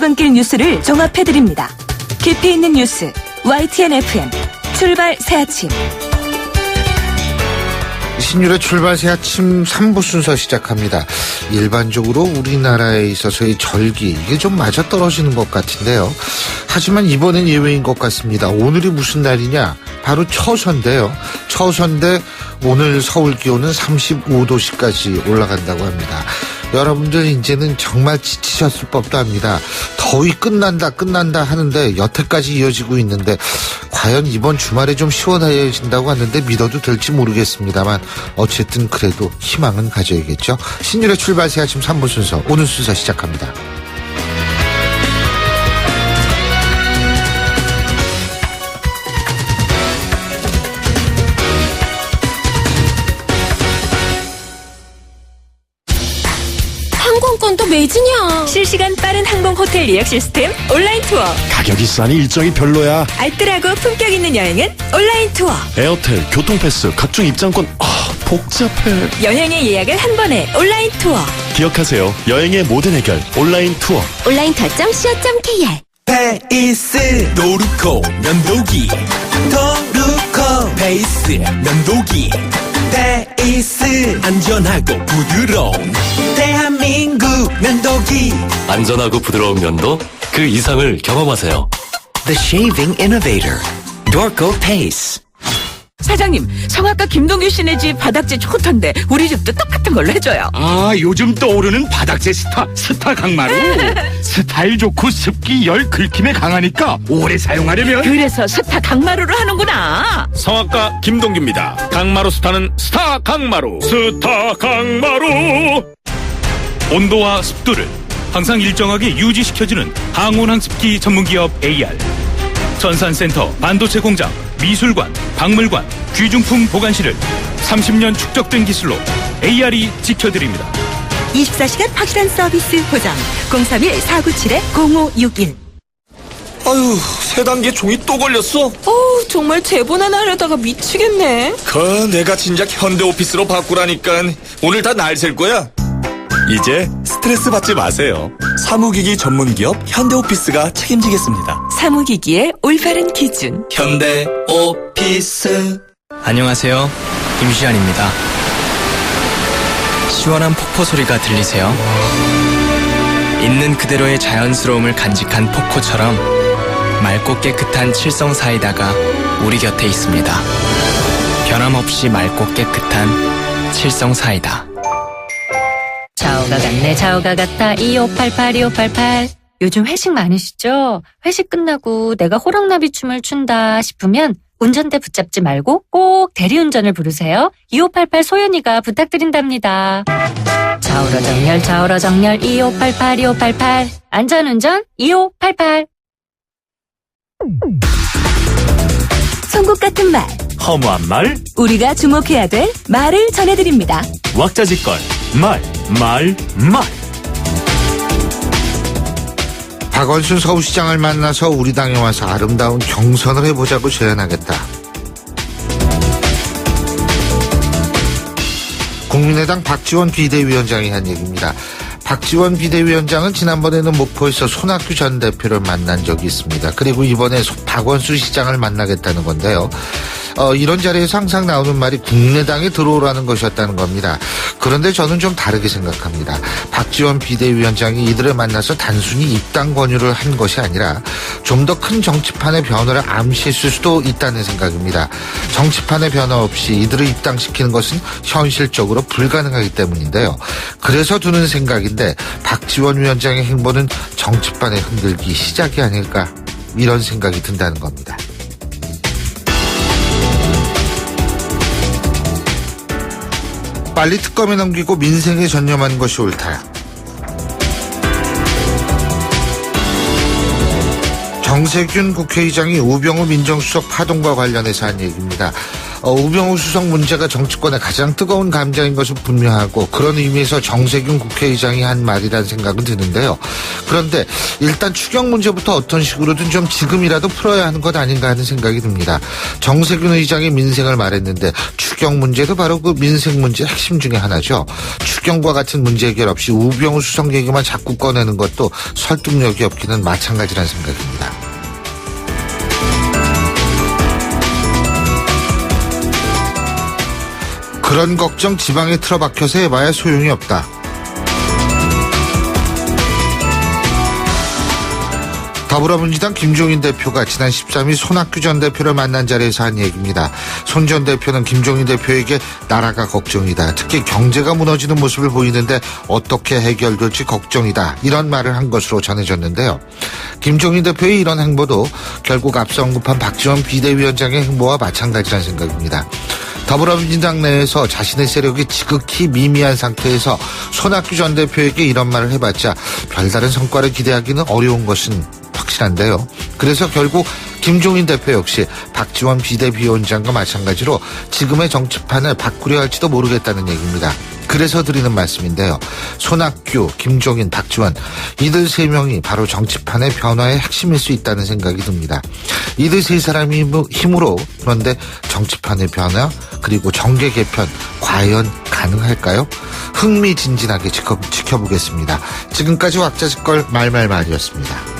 출근길 뉴스를 종합해드립니다. 깊이 있는 뉴스 YTN FM 출발 새아침. 신율의 출발 새아침 3부 순서 시작합니다. 일반적으로 우리나라에 있어서의 절기 이게 좀 맞아떨어지는 것 같은데요. 하지만 이번엔 예외인 것 같습니다. 오늘이 무슨 날이냐? 바로 처서인데요. 처서인데 오늘 서울 기온은 35도씨까지 올라간다고 합니다. 여러분들 이제는 정말 지치셨을 법도 합니다. 더위 끝난다 하는데 여태까지 이어지고 있는데 과연 이번 주말에 좀 시원해진다고 하는데 믿어도 될지 모르겠습니다만 어쨌든 그래도 희망은 가져야겠죠. 신율의 출발 새아침 3부 순서 오늘 순서 시작합니다. 항공권도 매진이야. 실시간 빠른 항공 호텔 예약 시스템 온라인 투어. 가격이 싸니 일정이 별로야. 알뜰하고 품격 있는 여행은 온라인 투어. 에어텔, 교통패스, 각종 입장권. 복잡해. 여행의 예약을 한 번에 온라인 투어. 기억하세요. 여행의 모든 해결 온라인 투어. 온라인투어.co.kr 페이스 노루코 면도기 도루코 페이스 면도기 페이스 안전하고 부드러운 대한민국 면도기 안전하고 부드러운 면도 그 이상을 경험하세요. The Shaving Innovator Dorco Pace. 사장님, 성악가 김동규 씨네 집 바닥재 좋던데 우리 집도 똑같은 걸로 해줘요. 아, 요즘 떠오르는 바닥재 스타 강마루. 스타일 좋고 습기 열 긁힘에 강하니까 오래 사용하려면 그래서 스타 강마루로 하는구나. 성악가 김동규입니다. 강마루 스타는 스타 강마루. 스타 강마루. 온도와 습도를 항상 일정하게 유지시켜주는 항온한 습기 전문기업 AR. 전산센터, 반도체 공장, 미술관, 박물관, 귀중품 보관실을 30년 축적된 기술로 AR이 지켜드립니다. 24시간 확실한 서비스 보장 031-497-0561. 아유, 세 단계 종이 또 걸렸어. 정말 제본 하나 하려다가 미치겠네. 내가 진작 현대오피스로 바꾸라니까 오늘 다 날 셀 거야. 이제 스트레스 받지 마세요. 사무기기 전문기업 현대오피스가 책임지겠습니다. 사무기기의 올바른 기준. 현대오피스. 안녕하세요. 김시안입니다. 시원한 폭포 소리가 들리세요? 있는 그대로의 자연스러움을 간직한 폭포처럼 맑고 깨끗한 칠성 사이다가 우리 곁에 있습니다. 변함없이 맑고 깨끗한 칠성 사이다. 좌우가 같네 좌우가 같아 2588 요즘 회식 많으시죠? 회식 끝나고 내가 호랑나비 춤을 춘다 싶으면 운전대 붙잡지 말고 꼭 대리운전을 부르세요. 2588 소연이가 부탁드린답니다. 좌우로 정렬 2588 안전운전 2588. 송곳 같은 말, 허무한 말, 우리가 주목해야 될 말을 전해드립니다. 왁자지껄, 말. 박원순 서울시장을 만나서 우리 당에 와서 아름다운 경선을 해보자고 제안하겠다. 국민의당 박지원 비대위원장이 한 얘기입니다. 박지원 비대위원장은 지난번에는 목포에서 손학규 전 대표를 만난 적이 있습니다. 그리고 이번에 박원순 시장을 만나겠다는 건데요. 이런 자리에서 항상 나오는 말이 국민의당에 들어오라는 것이었다는 겁니다. 그런데 저는 좀 다르게 생각합니다. 박지원 비대위원장이 이들을 만나서 단순히 입당 권유를 한 것이 아니라 좀 더 큰 정치판의 변화를 암시했을 수도 있다는 생각입니다. 정치판의 변화 없이 이들을 입당시키는 것은 현실적으로 불가능하기 때문인데요. 그래서 드는 생각인데 박지원 위원장의 행보는 정치판의 흔들기 시작이 아닐까 이런 생각이 든다는 겁니다. 빨리 특검에 넘기고 민생에 전념한 것이 옳다. 정세균 국회의장이 우병우 민정수석 파동과 관련해서 한 얘기입니다. 우병우 수석 문제가 정치권의 가장 뜨거운 감자인 것은 분명하고 그런 의미에서 정세균 국회의장이 한 말이라는 생각은 드는데요. 그런데 일단 추경 문제부터 어떤 식으로든 좀 지금이라도 풀어야 하는 것 아닌가 하는 생각이 듭니다. 정세균 의장이 민생을 말했는데 추경 문제도 바로 그 민생 문제의 핵심 중에 하나죠. 추경과 같은 문제 해결 없이 우병우 수석 얘기만 자꾸 꺼내는 것도 설득력이 없기는 마찬가지라는 생각입니다. 그런 걱정 지방에 틀어박혀서 해봐야 소용이 없다. 더불어민주당 김종인 대표가 지난 13일 손학규 전 대표를 만난 자리에서 한 얘기입니다. 손 전 대표는 김종인 대표에게 나라가 걱정이다. 특히 경제가 무너지는 모습을 보이는데 어떻게 해결될지 걱정이다. 이런 말을 한 것으로 전해졌는데요. 김종인 대표의 이런 행보도 결국 앞서 언급한 박지원 비대위원장의 행보와 마찬가지라는 생각입니다. 더불어민주당 내에서 자신의 세력이 지극히 미미한 상태에서 손학규 전 대표에게 이런 말을 해봤자 별다른 성과를 기대하기는 어려운 것은 확실한데요. 그래서 결국 김종인 대표 역시 박지원 비대위원장과 마찬가지로 지금의 정치판을 바꾸려 할지도 모르겠다는 얘기입니다. 그래서 드리는 말씀인데요. 손학규, 김종인, 박지원 이들 세 명이 바로 정치판의 변화의 핵심일 수 있다는 생각이 듭니다. 이들 세 사람이 힘으로 그런데 정치판의 변화 그리고 정계 개편 과연 가능할까요? 흥미진진하게 지켜보겠습니다. 지금까지 왁자지껄 말말말이었습니다.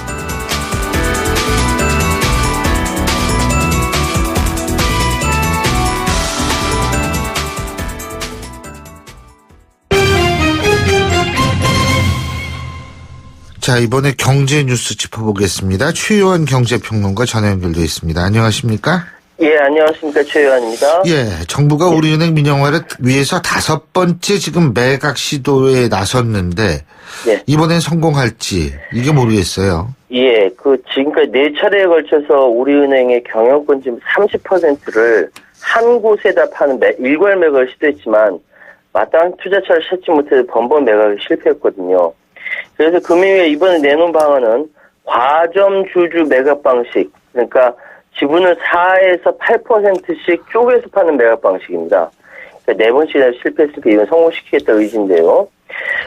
자, 이번에 경제 뉴스 짚어보겠습니다. 최요한 경제평론가 전화 연결되어 있습니다. 안녕하십니까? 예, 안녕하십니까. 최요한입니다. 예, 정부가 우리은행 민영화를 위해서 5번째 지금 매각 시도에 나섰는데 예. 이번엔 성공할지 이게 모르겠어요. 예, 지금까지 4차례에 걸쳐서 우리은행의 경영권 지금 30%를 한 곳에다 파는 일괄 매각을 시도했지만 마땅한 투자처를 찾지 못해서 번번 매각에 실패했거든요. 그래서 금융위가 이번에 내놓은 방안은 과점 주주 매각 방식, 그러니까 지분을 4에서 8%씩 쪼개서 파는 매각 방식입니다. 그러니까 4번씩이나 실패했을 때 이건 성공시키겠다 의지인데요.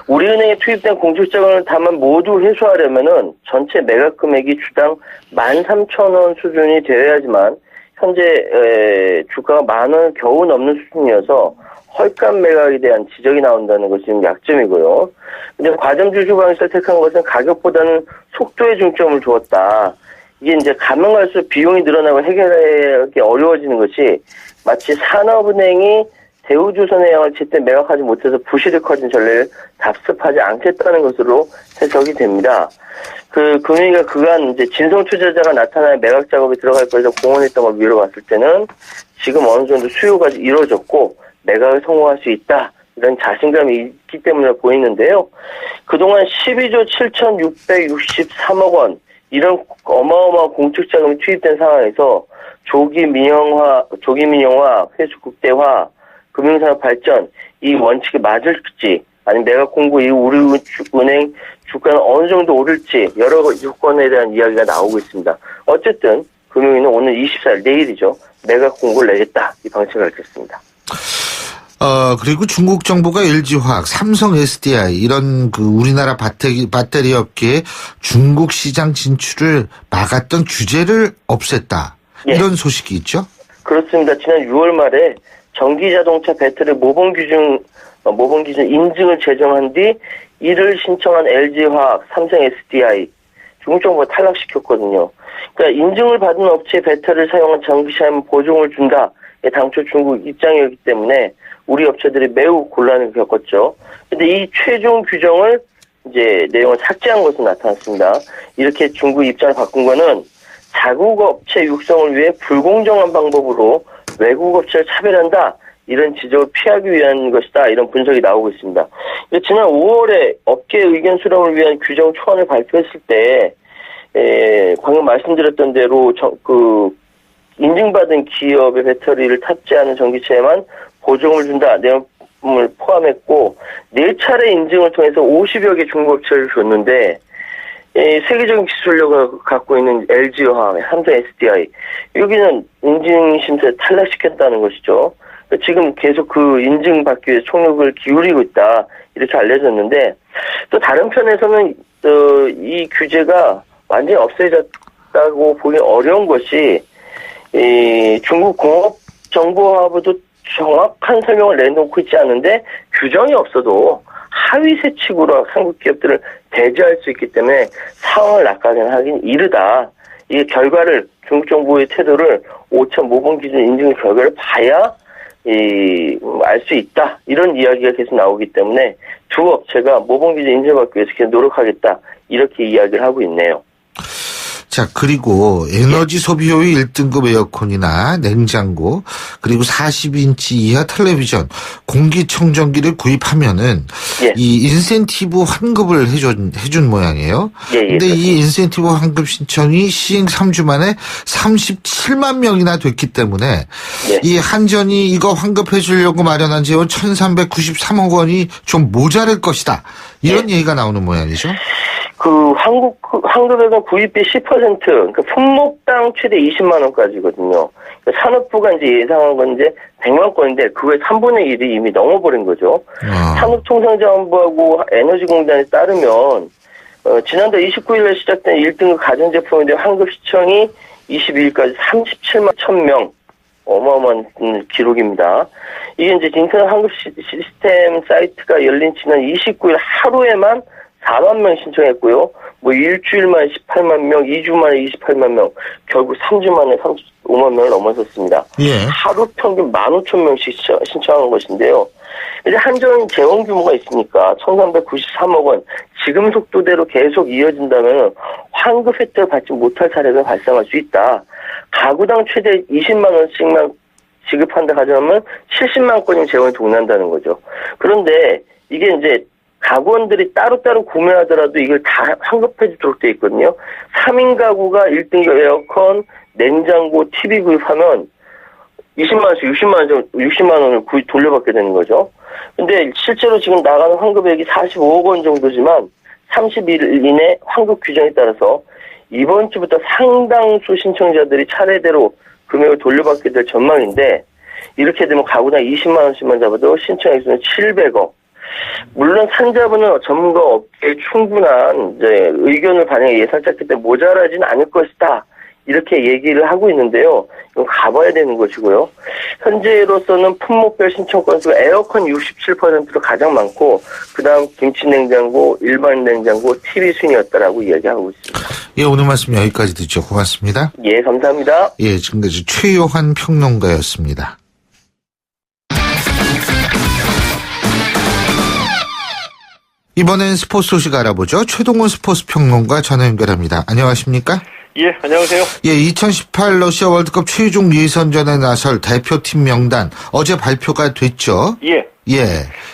우리은행에 투입된 공적자금을 다만 모두 회수하려면은 전체 매각 금액이 주당 13,000원 수준이 되어야지만 현재 주가가 10,000원 겨우 넘는 수준이어서 헐값 매각에 대한 지적이 나온다는 것이 지금 약점이고요. 근데 과점 주주 방식을 택한 것은 가격보다는 속도에 중점을 두었다. 이게 이제 가면 갈수록 비용이 늘어나고 해결하기 어려워지는 것이 마치 산업은행이 대우조선의 양을 제때 매각하지 못해서 부실이 커진 전례를 답습하지 않겠다는 것으로 해석이 됩니다. 금융위가 그간 이제 진성 투자자가 나타나야 매각 작업에 들어갈 것에서 공언했던 걸 미뤄봤을 때는 지금 어느 정도 수요가 이루어졌고 매각을 성공할 수 있다. 이런 자신감이 있기 때문에 보이는데요. 그동안 12조 7,663억 원 이런 어마어마한 공적 자금이 투입된 상황에서 조기 민영화, 회수 국대화, 금융산업 발전 이 원칙에 맞을지 아니면 매각 공고 이후 우리은행 주가는 어느 정도 오를지 여러 요건에 대한 이야기가 나오고 있습니다. 어쨌든 금융위는 오늘 24일 내일이죠. 매각 공고를 내겠다. 이 방침을 밝혔습니다. 그리고 중국 정부가 LG화학, 삼성 SDI 이런 우리나라 배터리 업계의 중국 시장 진출을 막았던 규제를 없앴다. 예. 이런 소식이 있죠? 그렇습니다. 지난 6월 말에 전기자동차 배터리 모범 기준 인증을 제정한 뒤 이를 신청한 LG화학, 삼성 SDI 중국 정부가 탈락시켰거든요. 그러니까 인증을 받은 업체의 배터리를 사용한 전기차에만 보증을 준다. 당초 중국 입장이었기 때문에 우리 업체들이 매우 곤란을 겪었죠. 근데 이 최종 규정을 이제 내용을 삭제한 것으로 나타났습니다. 이렇게 중국 입장을 바꾼 거는 자국 업체 육성을 위해 불공정한 방법으로 외국 업체를 차별한다. 이런 지적을 피하기 위한 것이다. 이런 분석이 나오고 있습니다. 지난 5월에 업계 의견 수렴을 위한 규정 초안을 발표했을 때 방금 말씀드렸던 대로 인증받은 기업의 배터리를 탑재하는 전기차에만 보증을 준다 내용을 포함했고 4차례 인증을 통해서 50여 개 중국업체를 줬는데 세계적인 기술력을 갖고 있는 LG화학, 삼성 SDI 여기는 인증심사에 탈락시켰다는 것이죠. 지금 계속 그 인증받기 위해 총력을 기울이고 있다 이렇게 알려졌는데 또 다른 편에서는 이 규제가 완전히 없어졌다고 보기 어려운 것이 중국 공업정보화부도 정확한 설명을 내놓고 있지 않은데 규정이 없어도 하위 세칙으로 한국 기업들을 배제할 수 있기 때문에 상황을 낙관하긴 이르다. 이 결과를 중국 정부의 태도를 5천 모범 기준 인증 결과를 봐야 알 수 있다. 이런 이야기가 계속 나오기 때문에 두 업체가 모범 기준 인증받기 위해서 계속 노력하겠다. 이렇게 이야기를 하고 있네요. 자, 그리고 에너지 소비 효율 1등급 에어컨이나 냉장고, 그리고 40인치 이하 텔레비전, 공기청정기를 구입하면은 이 인센티브 환급을 해준 모양이에요. 근데 이 인센티브 환급 신청이 시행 3주 만에 37만 명이나 됐기 때문에 이 한전이 이거 환급해 주려고 마련한 재원 1,393억 원이 좀 모자랄 것이다. 이런 얘기가 나오는 모양이죠. 환급액은 구입비 10%, 그러니까 품목당 최대 20만 원까지거든요. 그러니까 산업부가 이제 예상한 건 이제 100만 건인데 그거의 3분의 1이 이미 넘어버린 거죠. 산업통상자원부하고 에너지공단에 따르면 지난달 29일에 시작된 1등급 가전제품에 대한 환급 시청이 22일까지 37만 1,000명. 어마어마한 기록입니다. 이게 이제 인터넷 환급 시스템 사이트가 열린 지난 29일 하루에만 4만 명 신청했고요. 뭐 일주일 만에 18만 명, 2주 만에 28만 명, 결국 3주 만에 35만 명을 넘어섰습니다. 하루 평균 15,000명씩 신청한 것인데요. 이제 한전 재원 규모가 있으니까 1,393억 원, 지금 속도대로 계속 이어진다면 환급 혜택을 받지 못할 사례가 발생할 수 있다. 가구당 최대 20만 원씩만 지급한다 가정하면 70만 건이 재원이 동난다는 거죠. 그런데 이게 이제 가구원들이 따로따로 구매하더라도 이걸 다 환급해 주도록 돼 있거든요. 3인 가구가 1등급 에어컨, 냉장고, TV 구입하면 20만 원씩 60만 원을 돌려받게 되는 거죠. 근데 실제로 지금 나가는 환급액이 45억 원 정도지만 30일 이내 환급 규정에 따라서 이번 주부터 상당수 신청자들이 차례대로 금액을 돌려받게 될 전망인데 이렇게 되면 가구당 20만 원씩만 잡아도 신청 액수는 700억. 물론 산자부는 전문가 업계에 충분한 이제 의견을 반영해 예상했기 때문에 모자라지는 않을 것이다. 이렇게 얘기를 하고 있는데요. 이건 가봐야 되는 것이고요. 현재로서는 품목별 신청 건수가 에어컨 67%로 가장 많고 그다음 김치냉장고, 일반 냉장고, TV 순이었다라고 이야기하고 있습니다. 예, 오늘 말씀 여기까지 듣죠. 고맙습니다. 예, 감사합니다. 예, 지금까지 최요한 평론가였습니다. 이번엔 스포츠 소식 알아보죠. 최동원 스포츠 평론가 전화 연결합니다. 안녕하십니까? 예, 안녕하세요. 예, 2018 러시아 월드컵 최종 예선전에 나설 대표팀 명단 어제 발표가 됐죠? 예. 예.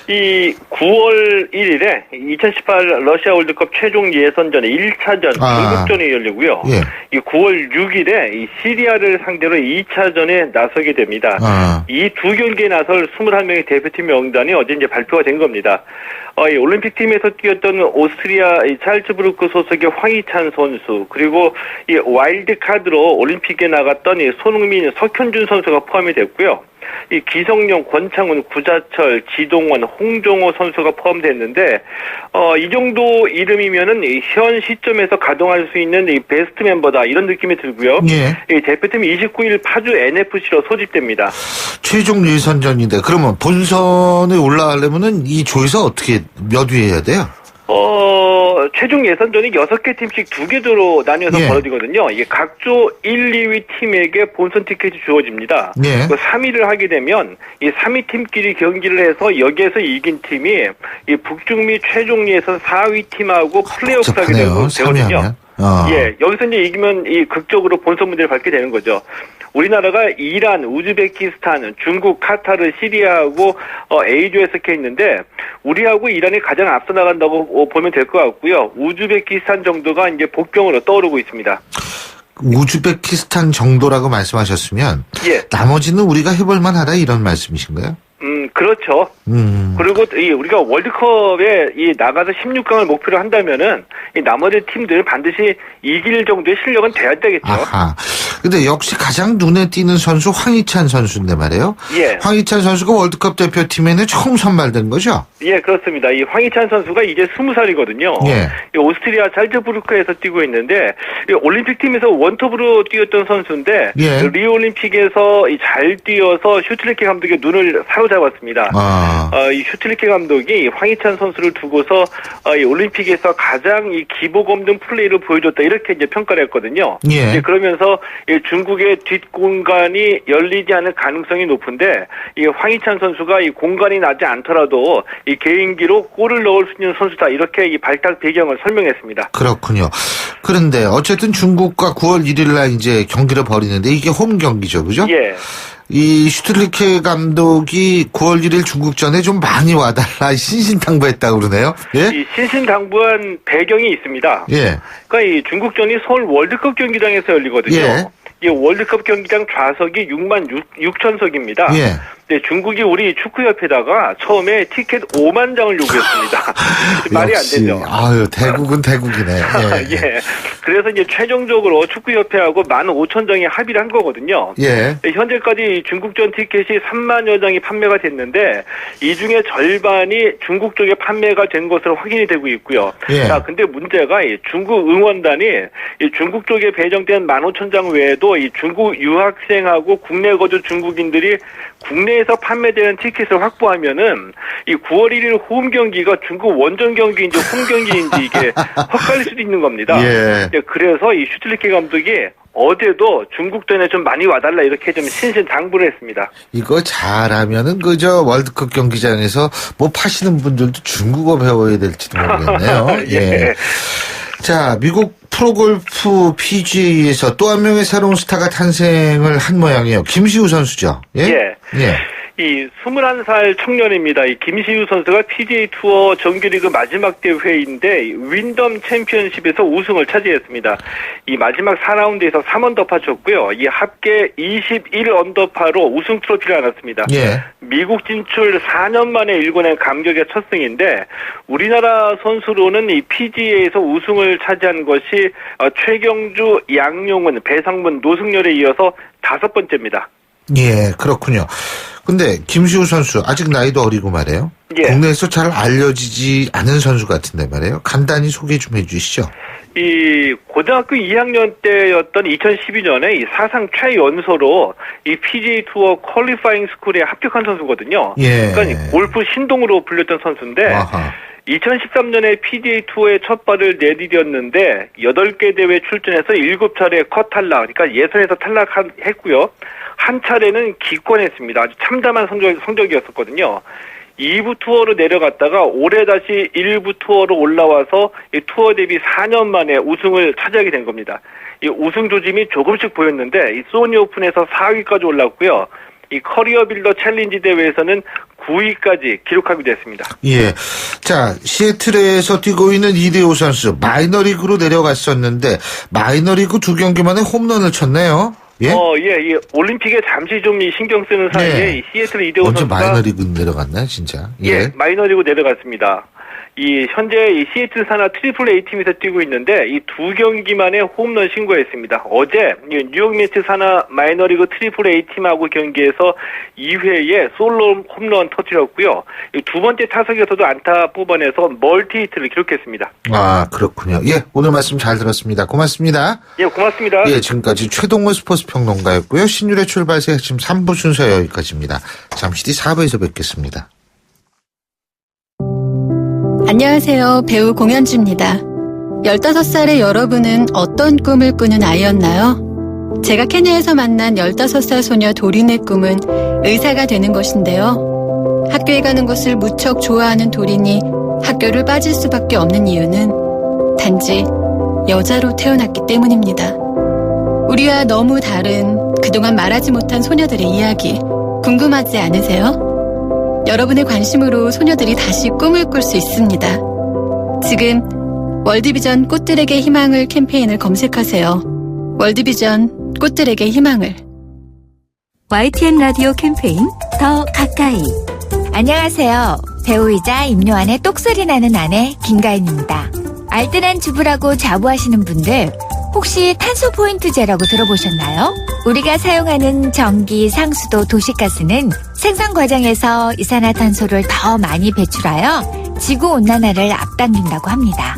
이 9월 1일에 2018 러시아 월드컵 최종 예선전의 1차전 중국전이 열리고요. 예. 이 9월 6일에 이 시리아를 상대로 2차전에 나서게 됩니다. 이 두 경기에 나설 21명의 대표팀 명단이 어제 이제 발표가 된 겁니다. 이 올림픽 팀에서 뛰었던 오스트리아 이 찰츠부르크 소속의 황희찬 선수, 그리고 이 와일드 카드로 올림픽에 나갔던 이 손흥민, 석현준 선수가 포함이 됐고요. 이 기성용, 권창훈, 구자철, 지동원, 홍종호 선수가 포함됐는데 이 정도 이름이면은 현 시점에서 가동할 수 있는 이 베스트 멤버다 이런 느낌이 들고요. 예. 이 대표팀이 29일 파주 NFC로 소집됩니다. 최종 예선전인데 그러면 본선에 올라가려면은 이 조에서 어떻게 몇 위 해야 돼요? 최종 예선전이 6개 팀씩 2개조로 나뉘어서 벌어지거든요. 이게 각조 1, 2위 팀에게 본선 티켓이 주어집니다. 예. 3위를 하게 되면 이 3위 팀끼리 경기를 해서 여기에서 이긴 팀이 이 북중미 최종 예선 4위 팀하고 플레이오프 하게 되거든요. 예, 여기서 이제 이기면 이 극적으로 본선 문제를 밟게 되는 거죠. 우리나라가 이란, 우즈베키스탄, 중국, 카타르, 시리아하고 A조에 속해 있는데 우리하고 이란이 가장 앞서 나간다고 보면 될 것 같고요. 우즈베키스탄 정도가 이제 복병으로 떠오르고 있습니다. 우즈베키스탄 정도라고 말씀하셨으면 예. 나머지는 우리가 해볼 만하다 이런 말씀이신가요? 그렇죠. 그리고 우리가 월드컵에 나가서 16강을 목표로 한다면은 이 나머지 팀들 반드시 이길 정도의 실력은 돼야 되겠죠. 아하. 근데 역시 가장 눈에 띄는 선수 황희찬 선수인데 말이에요. 예. 황희찬 선수가 월드컵 대표팀에는 처음 선발된 거죠? 예, 그렇습니다. 이 황희찬 선수가 이제 20살이거든요. 예. 이 오스트리아 잘츠부르크에서 뛰고 있는데 이 올림픽 팀에서 원톱으로 뛰었던 선수인데 예. 리오 올림픽에서 잘 뛰어서 슈틸리케 감독의 눈을 사로잡았습니다. 이 슈틸리케 감독이 황희찬 선수를 두고서 이 올림픽에서 가장 이 기복 없는 플레이를 보여줬다 이렇게 이제 평가를 했거든요. 예. 이제 그러면서 이 중국의 뒷공간이 열리지 않을 가능성이 높은데 이 황희찬 선수가 이 공간이 나지 않더라도 이 개인기로 골을 넣을 수 있는 선수다 이렇게 이 발탁 배경을 설명했습니다. 그렇군요. 그런데 어쨌든 중국과 9월 1일 날 이제 경기를 벌이는데 이게 홈 경기죠, 그죠? 예. 이 슈틸리케 감독이 9월 1일 중국전에 좀 많이 와달라 신신당부했다고 그러네요. 예? 이 신신당부한 배경이 있습니다. 예. 그러니까 이 중국전이 서울 월드컵 경기장에서 열리거든요. 예. 이 월드컵 경기장 좌석이 6만 6천석입니다. 예. 네, 중국이 우리 축구협회다가 처음에 티켓 5만 장을 요구했습니다. 말이 안 되죠. 아유, 대국은 대국이네. 예. 예. 그래서 이제 최종적으로 축구협회하고 15,000장에 합의를 한 거거든요. 예. 네, 현재까지 중국전 티켓이 3만여 장이 판매가 됐는데 이 중에 절반이 중국 쪽에 판매가 된 것으로 확인이 되고 있고요. 예. 자, 근데 문제가 이 중국 응원단이 이 중국 쪽에 배정된 15,000장 외에도 이 중국 유학생하고 국내 거주 중국인들이 국내에서 판매되는 티켓을 확보하면은 이 9월 1일 홈 경기가 중국 원정 경기인지 홈 경기인지 이게 헛갈릴 수도 있는 겁니다. 예. 네, 그래서 이 슈틸리케 감독이 어제도 중국전에 좀 많이 와달라 이렇게 좀 신신당부를 했습니다. 이거 잘하면은 그저 월드컵 경기장에서 뭐 파시는 분들도 중국어 배워야 될지도 모르겠네요. 예. 자, 미국 프로골프 PGA에서 또 한 명의 새로운 스타가 탄생을 한 모양이에요. 김시우 선수죠. 예. 예. 예. 이 21살 청년입니다. 이 김시우 선수가 PGA 투어 정규리그 마지막 대회인데 윈덤 챔피언십에서 우승을 차지했습니다. 이 마지막 4라운드에서 3언더파 쳤고요. 이 합계 21언더파로 우승 트로피를 안았습니다. 예. 미국 진출 4년 만에 일궈낸 감격의 첫 승인데 우리나라 선수로는 이 PGA에서 우승을 차지한 것이 최경주, 양용은, 배상문, 노승열에 이어서 5번째입니다. 예, 그렇군요. 근데 김시우 선수 아직 나이도 어리고 말이에요. 예. 국내에서 잘 알려지지 않은 선수 같은데 말이에요. 간단히 소개 좀 해주시죠. 이 고등학교 2학년 때였던 2012년에 이 사상 최연소로 이 PGA 투어 퀄리파잉 스쿨에 합격한 선수거든요. 예. 그러니까 이 골프 신동으로 불렸던 선수인데 아하. 2013년에 PGA 투어에 첫 발을 내디뎠는데 8개 대회 출전해서 7차례 컷 탈락, 그러니까 예선에서 탈락했고요. 한 차례는 기권했습니다. 아주 참담한 성적이었었거든요. 2부 투어로 내려갔다가 올해 다시 1부 투어로 올라와서 이 투어 데뷔 4년 만에 우승을 차지하게 된 겁니다. 이 우승 조짐이 조금씩 보였는데 이 소니 오픈에서 4위까지 올랐고요. 이 커리어 빌더 챌린지 대회에서는 9위까지 기록하게 됐습니다. 예. 자, 시애틀에서 뛰고 있는 이대호 선수 마이너리그로 내려갔었는데 마이너리그 2경기 만에 홈런을 쳤네요. 예? 예. 올림픽에 잠시 좀 신경 쓰는 사이에 네. 이 시애틀 이대호 언제 선수가 마이너리그 내려갔나요, 진짜? 예, 마이너리그 내려갔습니다. 이 현재 이 시애틀 산하 트리플 A 팀에서 뛰고 있는데 이 2경기 만에 홈런 신고했습니다. 어제 뉴욕 매츠 산하 마이너리그 트리플 A 팀하고 경기에서 2회에 솔로 홈런 터뜨렸고요. 이 두 번째 타석에서도 안타 뽑아내서 멀티 히트를 기록했습니다. 아, 그렇군요. 예, 오늘 말씀 잘 들었습니다. 고맙습니다. 예, 고맙습니다. 예, 지금까지 최동호 스포츠 평론가였고요. 신율의 출발새 지금 3부 순서 여기까지입니다. 잠시 뒤 4부에서 뵙겠습니다. 안녕하세요. 배우 공연주입니다. 15살의 여러분은 어떤 꿈을 꾸는 아이였나요? 제가 케냐에서 만난 15살 소녀 도린의 꿈은 의사가 되는 것인데요. 학교에 가는 것을 무척 좋아하는 도린이 학교를 빠질 수밖에 없는 이유는 단지 여자로 태어났기 때문입니다. 우리와 너무 다른 그동안 말하지 못한 소녀들의 이야기 궁금하지 않으세요? 여러분의 관심으로 소녀들이 다시 꿈을 꿀 수 있습니다. 지금 월드비전 꽃들에게 희망을 캠페인을 검색하세요. 월드비전 꽃들에게 희망을. YTN 라디오 캠페인 더 가까이 안녕하세요. 배우이자 임요한의 똑소리 나는 아내 김가인입니다. 알뜰한 주부라고 자부하시는 분들 혹시 탄소 포인트제라고 들어보셨나요? 우리가 사용하는 전기, 상수도, 도시가스는 생산 과정에서 이산화탄소를 더 많이 배출하여 지구온난화를 앞당긴다고 합니다.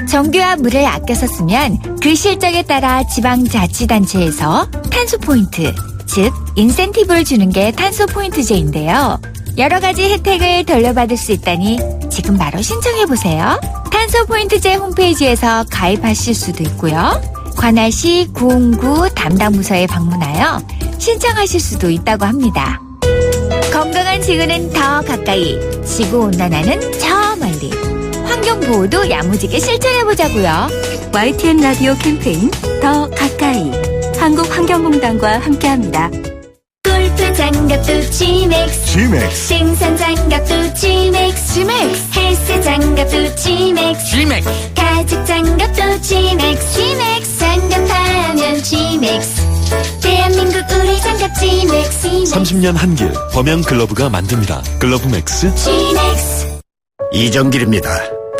전기와 물을 아껴서 쓰면 그 실적에 따라 지방자치단체에서 탄소 포인트, 즉 인센티브를 주는 게 탄소 포인트제인데요. 여러 가지 혜택을 돌려받을 수 있다니 지금 바로 신청해보세요. 탄소 포인트제 홈페이지에서 가입하실 수도 있고요. 관할시 구흥구 담당 부서에 방문하여 신청하실 수도 있다고 합니다. 건강한 지구는 더 가까이, 지구온난화는 저 멀리. 환경보호도 야무지게 실천해보자고요. YTN 라디오 캠페인 더 가까이 한국환경공단과 함께합니다. 골프 장갑도 G맥스, 생산 장갑도 G맥스, 헬스 장갑도 G맥스, 가죽 장갑도 G맥스, 장갑하면 G맥스. 대한민국 우리 장갑 G맥스. 30년 한길 범양 글러브가 만듭니다. 글러브 맥스 G맥스. 이정길입니다.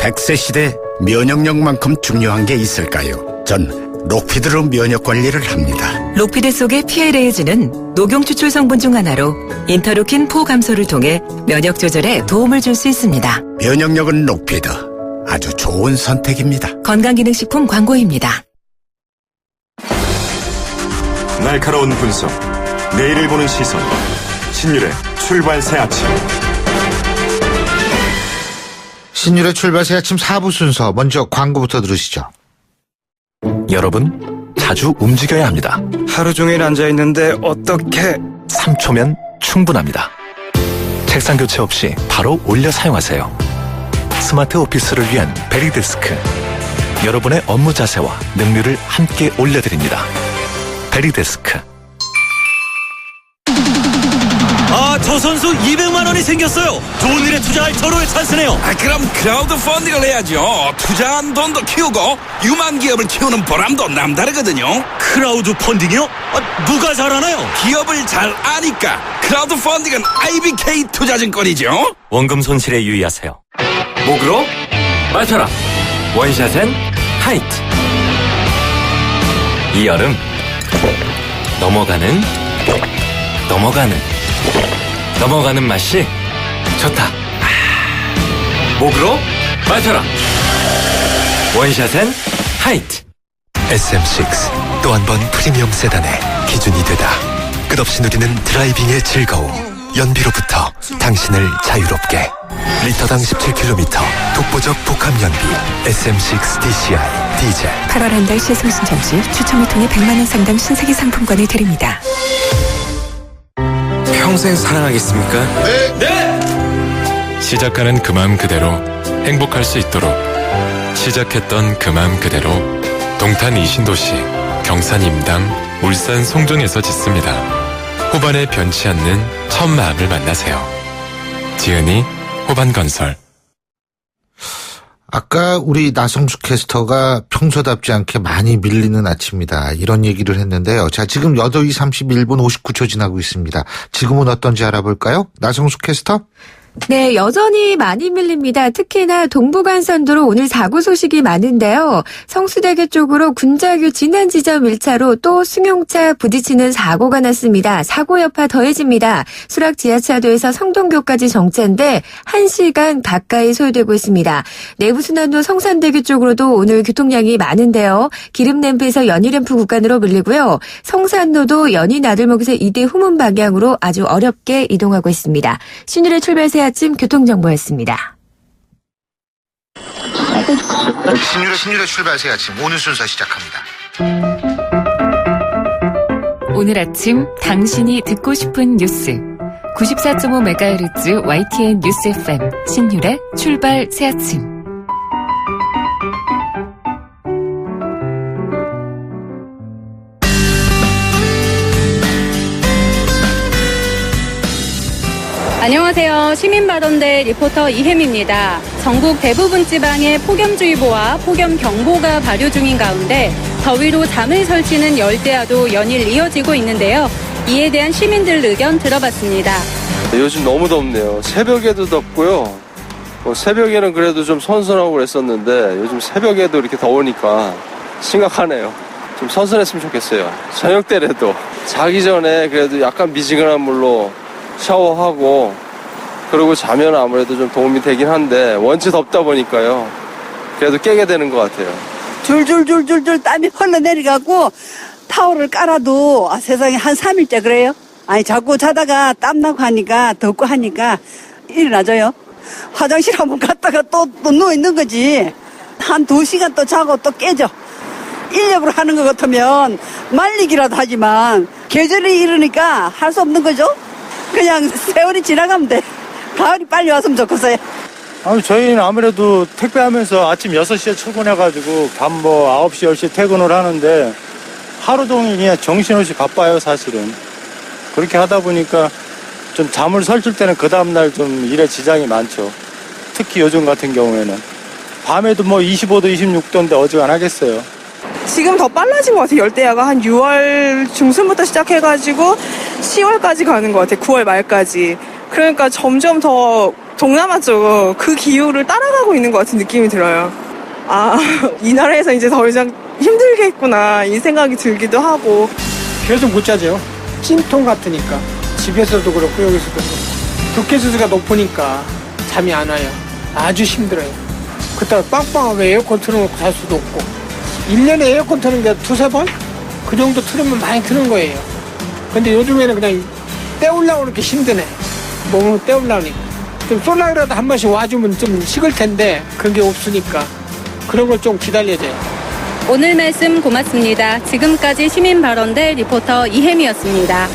100세 시대 면역력만큼 중요한 게 있을까요? 전 록피드로 면역 관리를 합니다. 록피드 속의 PLAG는 녹용 추출 성분 중 하나로 인터루킨-4 감소를 통해 면역 조절에 도움을 줄 수 있습니다. 면역력은 록피드. 아주 좋은 선택입니다. 건강기능식품 광고입니다. 날카로운 분석, 내일을 보는 시선, 신율의 출발 새 아침. 신율의 출발 새 아침 4부 순서, 먼저 광고부터 들으시죠. 여러분, 자주 움직여야 합니다. 하루 종일 앉아있는데 어떻게 3초면 충분합니다. 책상 교체 없이 바로 올려 사용하세요. 스마트 오피스를 위한 베리데스크. 여러분의 업무 자세와 능률을 함께 올려드립니다. 베리데스크. 저 선수 200만 원이 생겼어요. 좋은 일에 투자할 절호의 찬스네요. 그럼 크라우드 펀딩을 해야죠. 투자한 돈도 키우고 유망 기업을 키우는 보람도 남다르거든요. 크라우드 펀딩이요? 누가 잘하나요? 기업을 잘 아니까. 크라우드 펀딩은 IBK 투자증권이죠. 원금 손실에 유의하세요. 목으로 맞춰라. 원샷엔 하이트. 이 여름 넘어가는 맛이 좋다. 목으로 맞춰라. 원샷엔 하이트. SM6 또 한 번 프리미엄 세단의 기준이 되다. 끝없이 누리는 드라이빙의 즐거움. 연비로부터 당신을 자유롭게. 리터당 17km 독보적 복합 연비. SM6 DCI 디젤. 8월 한 달 시송 신청 시 추첨을 통해 100만 원 상당 신세계 상품권을 드립니다. 평생 사랑하겠습니까? 네! 시작하는 그 마음 그대로 행복할 수 있도록 시작했던 그 마음 그대로 동탄 이신도시 경산 임당 울산 송정에서 짓습니다. 호반에 변치 않는 첫 마음을 만나세요. 지은이 호반건설. 아까 우리 나성숙 캐스터가 평소답지 않게 많이 밀리는 아침이다, 이런 얘기를 했는데요. 자, 지금 8시 31분 59초 지나고 있습니다. 지금은 어떤지 알아볼까요? 나성숙 캐스터? 네, 여전히 많이 밀립니다. 특히나 동부간선도로 오늘 사고 소식이 많은데요. 성수대교 쪽으로 군자교 지난 지점 1차로 또 승용차 부딪히는 사고가 났습니다. 사고 여파 더해집니다. 수락 지하차도에서 성동교까지 정체인데 1시간 가까이 소요되고 있습니다. 내부순환도 성산대교 쪽으로도 오늘 교통량이 많은데요. 기름램프에서 연희램프 구간으로 밀리고요. 성산로도 연희 나들목에서 이대 후문 방향으로 아주 어렵게 이동하고 있습니다. 신율의 출발새 아침 교통정보였습니다. 신율의 출발새 아침 오늘 순서 시작합니다. 오늘 아침 당신이 듣고 싶은 뉴스 94.5MHz YTN 뉴스 FM 신율의 출발새 아침. 안녕하세요. 시민발언대 리포터 이혜미입니다. 전국 대부분 지방에 폭염주의보와 폭염경보가 발효 중인 가운데 더위로 잠을 설치는 열대야도 연일 이어지고 있는데요. 이에 대한 시민들 의견 들어봤습니다. 요즘 너무 덥네요. 새벽에도 덥고요. 새벽에는 그래도 좀 선선하고 그랬었는데 요즘 새벽에도 이렇게 더우니까 심각하네요. 좀 선선했으면 좋겠어요. 저녁 때라도 자기 전에 그래도 약간 미지근한 물로 샤워하고 그러고 자면 아무래도 좀 도움이 되긴 한데 원체 덥다 보니까요. 그래도 깨게 되는 것 같아요. 줄줄줄줄줄 땀이 흘러내려가고 타올을 깔아도 세상에 한 3일째 그래요. 아니 자꾸 자다가 땀나고 하니까 덥고 하니까 일어나져요. 화장실 한번 갔다가 또 누워있는 거지. 한 2시간 또 자고 또 깨져. 인력으로 하는 것 같으면 말리기라도 하지만 계절이 이러니까 할 수 없는 거죠. 그냥 세월이 지나가면 돼. 가을이 빨리 왔으면 좋겠어요. 저희는 아무래도 택배하면서 아침 6시에 출근해가지고 밤 9시, 10시에 퇴근을 하는데 하루 종일 그냥 정신없이 바빠요, 사실은. 그렇게 하다 보니까 좀 잠을 설칠 때는 그 다음날 좀 일에 지장이 많죠. 특히 요즘 같은 경우에는. 밤에도 25도, 26도인데 어지간하겠어요. 지금 더 빨라진 것 같아요. 열대야가 한 6월 중순부터 시작해가지고 10월까지 가는 것 같아요. 9월 말까지. 그러니까 점점 더 동남아 쪽 그 기후를 따라가고 있는 것 같은 느낌이 들어요. 이 나라에서 이제 더 이상 힘들겠구나 이 생각이 들기도 하고. 계속 못 자죠. 찜통 같으니까. 집에서도 그렇고 여기서도 그렇고. 두께수가 높으니까 잠이 안 와요. 아주 힘들어요. 그렇다가 빵빵하게 에어컨 틀어놓고 잘 수도 없고. 1년에 에어컨 트는 게 2-3번? 그 정도 틀으면 많이 트는 거예요. 근데 요즘에는 그냥 때우려고 이렇게 힘드네. 몸을 때우려니까. 좀 솔라이라도 한 번씩 와주면 좀 식을 텐데 그게 없으니까 그런 걸 좀 기다려줘요. 오늘 말씀 고맙습니다. 지금까지 시민발언대 리포터 이혜미였습니다.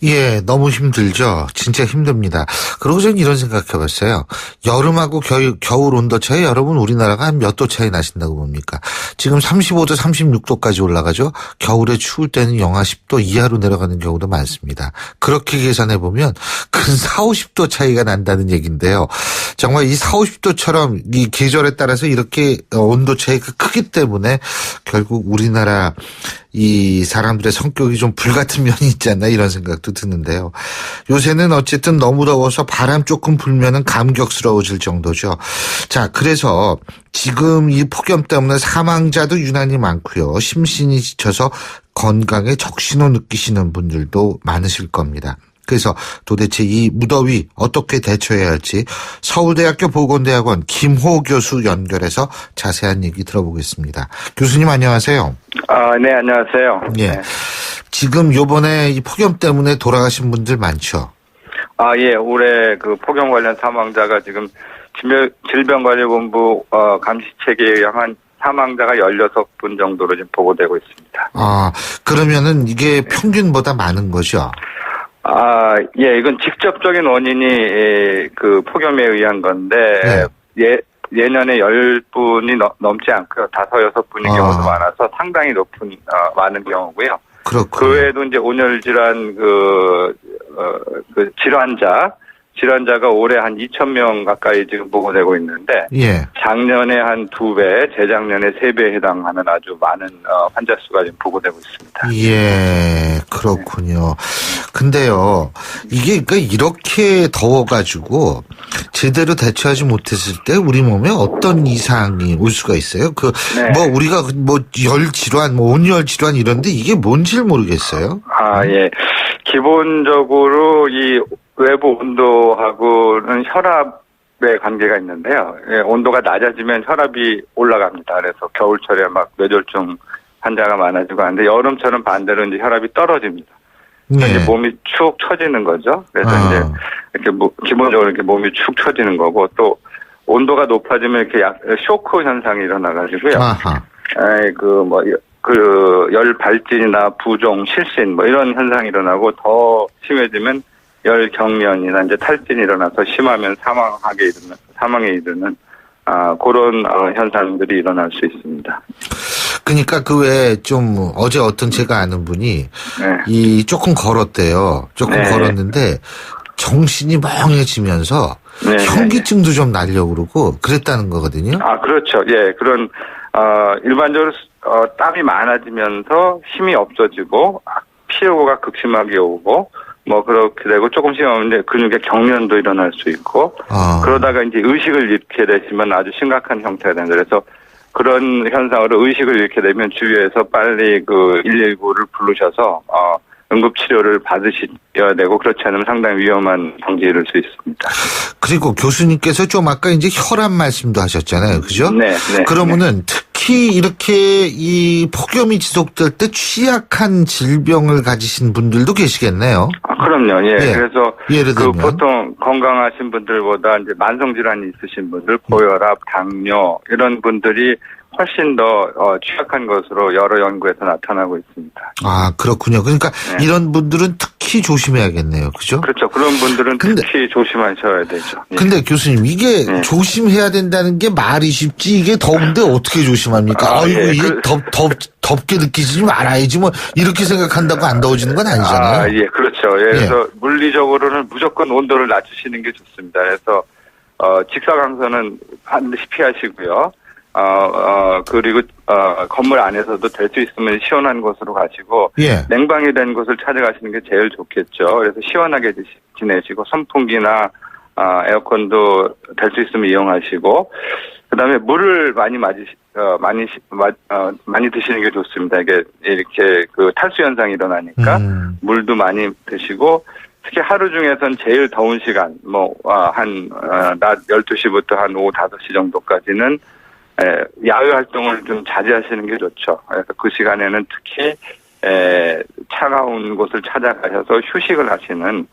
예, 너무 힘들죠. 진짜 힘듭니다. 그리고 저는 이런 생각해봤어요. 여름하고 겨울 온도 차이 여러분 우리나라가 한 몇 도 차이 나신다고 봅니까? 지금 35도, 36도까지 올라가죠. 겨울에 추울 때는 영하 10도 이하로 내려가는 경우도 많습니다. 그렇게 계산해보면 근 40-50도 차이가 난다는 얘기인데요. 정말 이 40-50도처럼 이 계절에 따라서 이렇게 온도 차이가 크기 때문에 결국 우리나라 이 사람들의 성격이 좀 불같은 면이 있지 않나 이런 생각도 드는데요. 요새는 어쨌든 너무 더워서 바람 조금 불면은 감격스러워질 정도죠. 자, 그래서 지금 이 폭염 때문에 사망자도 유난히 많고요. 심신이 지쳐서 건강에 적신호 느끼시는 분들도 많으실 겁니다. 그래서 도대체 이 무더위 어떻게 대처해야 할지 서울대학교 보건대학원 김호 교수 연결해서 자세한 얘기 들어보겠습니다. 교수님 안녕하세요. 네, 안녕하세요. 예. 네. 지금 요번에 이 폭염 때문에 돌아가신 분들 많죠? 예. 올해 그 폭염 관련 사망자가 지금 질병관리본부 감시체계에 의한 사망자가 16분 정도로 지금 보고되고 있습니다. 그러면은 이게 평균보다 많은 거죠? 예, 이건 직접적인 원인이 그 폭염에 의한 건데 예년에 10분이 넘지 않고요. 5-6분인 경우도 많아서 상당히 많은 경우고요. 그렇군요. 그 외에도 이제 온열 질환 그 질환자가 올해 한 2,000명 가까이 지금 보고되고 있는데 작년에 한 2배, 재작년에 3배에 해당하는 아주 많은 환자 수가 지금 보고되고 있습니다. 예, 그렇군요. 근데요, 이게 그러니까 이렇게 더워가지고 제대로 대처하지 못했을 때 우리 몸에 어떤 이상이 올 수가 있어요? 우리가 열 질환, 온열 질환 이런데 이게 뭔지를 모르겠어요. 예. 기본적으로 이 외부 온도하고는 혈압의 관계가 있는데요. 온도가 낮아지면 혈압이 올라갑니다. 그래서 겨울철에 막 뇌졸중 환자가 많아지고 하는데 여름철은 반대로 이제 혈압이 떨어집니다. 이제 몸이 축 처지는 거죠. 그래서 이제 이렇게 기본적으로 이렇게 몸이 축 처지는 거고 또 온도가 높아지면 이렇게 쇼크 현상이 일어나가지고요. 열 발진이나 부종, 실신 이런 현상이 일어나고 더 심해지면 열 경련이나 이제 탈진이 일어나서 심하면 사망에 이르는 그런 현상들이 일어날 수 있습니다. 그러니까 그 외에 좀 어제 어떤 제가 아는 분이 조금 걸었대요. 걸었는데 정신이 멍해지면서 네, 현기증도 좀 나려고 그러고 그랬다는 거거든요. 아, 그렇죠. 예, 그런 일반적으로 땀이 많아지면서 힘이 없어지고 피로가 극심하게 오고 뭐 그렇게 되고 조금씩 하면 이제 근육의 경련도 일어날 수 있고 그러다가 이제 의식을 잃게 되시면 아주 심각한 형태가 된다. 그래서 그런 현상으로 의식을 잃게 되면 주위에서 빨리 그 119를 부르셔서 응급치료를 받으셔야 되고 그렇지 않으면 상당히 위험한 병제에 이를 수 있습니다. 그리고 교수님께서 좀 아까 이제 혈압 말씀도 하셨잖아요. 그죠? 네. 그러면은 특히 이렇게 이 폭염이 지속될 때 취약한 질병을 가지신 분들도 계시겠네요. 그럼요. 예. 예. 그래서 예를 들면 보통 건강하신 분들보다 이제 만성 질환이 있으신 분들, 고혈압, 당뇨 이런 분들이 훨씬 더 취약한 것으로 여러 연구에서 나타나고 있습니다. 아, 그렇군요. 그러니까 이런 분들은 특히 조심해야겠네요. 그죠? 그렇죠. 그런 분들은 특히 조심하셔야 되죠. 예. 근데 교수님, 이게 조심해야 된다는 게 말이 쉽지 이게 더운데 어떻게 조심합니까? 아이고, 이게 덥게 느끼지 말아야지 뭐 이렇게 생각한다고 안 더워지는 건 아니잖아요. 예, 그렇죠. 예, 그래서 물리적으로는 무조건 온도를 낮추시는 게 좋습니다. 그래서 직사광선은 반드시 피하시고요. 그리고, 건물 안에서도 될 수 있으면 시원한 곳으로 가시고, 냉방이 된 곳을 찾아가시는 게 제일 좋겠죠. 그래서 시원하게 지내시고, 선풍기나, 에어컨도 될 수 있으면 이용하시고, 그 다음에 물을 많이 드시는 게 좋습니다. 이게, 이렇게 그 탈수 현상이 일어나니까, 물도 많이 드시고, 특히 하루 중에선 제일 더운 시간, 낮 12시부터 한 오후 5시 정도까지는 야외 활동을 좀 자제하시는 게 좋죠. 그래서 그 시간에는 특히 차가운 곳을 찾아가셔서 휴식을 하시는